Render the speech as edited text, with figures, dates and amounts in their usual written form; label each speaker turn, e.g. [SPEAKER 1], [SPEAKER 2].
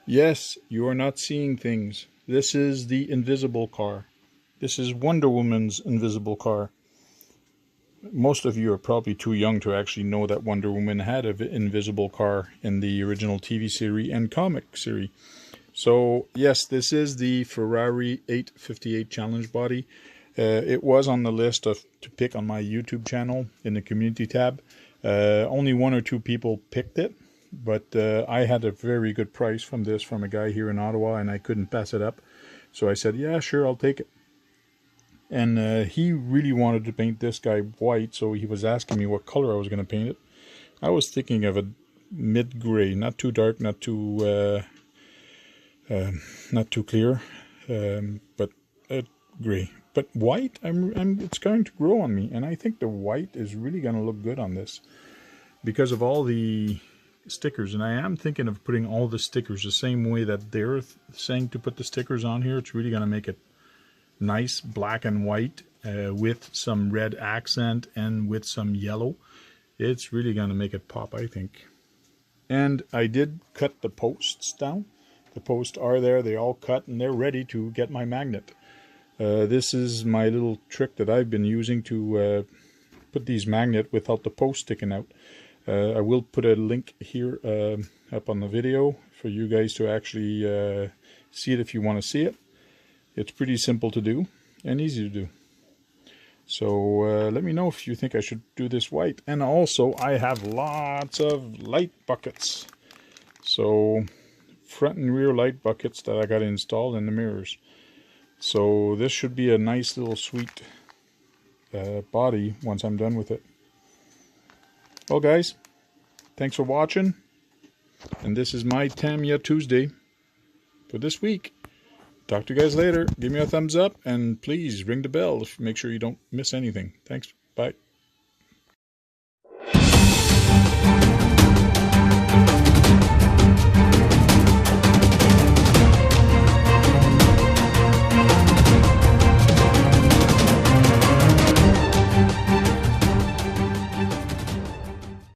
[SPEAKER 1] Yes, you are not seeing things. This is the invisible car. This is Wonder Woman's invisible car. Most of you are probably too young to actually know that Wonder Woman had an invisible car in the original TV series and comic series. So yes, this is the Ferrari 858 Challenge body. It was on the list to pick on my YouTube channel in the community tab. Only one or two people picked it. But I had a very good price from a guy here in Ottawa, and I couldn't pass it up. So I said, yeah, sure, I'll take it. And he really wanted to paint this guy white, so he was asking me what color I was going to paint it. I was thinking of a mid-gray, not too dark, not too clear, but gray. But white, it's going to grow on me, and I think the white is really going to look good on this because of all the stickers. And I am thinking of putting all the stickers the same way that they're saying to put the stickers on here. It's really going to make it nice black and white with some red accent and with some yellow. It's really going to make it pop, I think. And I did cut the posts down. The posts are there, they all cut, and they're ready to get my magnet. This is my little trick that I've been using to put these magnets without the post sticking out. I will put a link here up on the video for you guys to actually see it if you want to see it. It's pretty simple to do and easy to do. So let me know if you think I should do this white. And also I have lots of light buckets. So front and rear light buckets that I got installed in the mirrors. So this should be a nice little sweet body once I'm done with it. Well guys, thanks for watching, and this is my Tamiya Tuesday for this week. Talk to you guys later. Give me a thumbs up, and please ring the bell to make sure you don't miss anything. Thanks. Bye.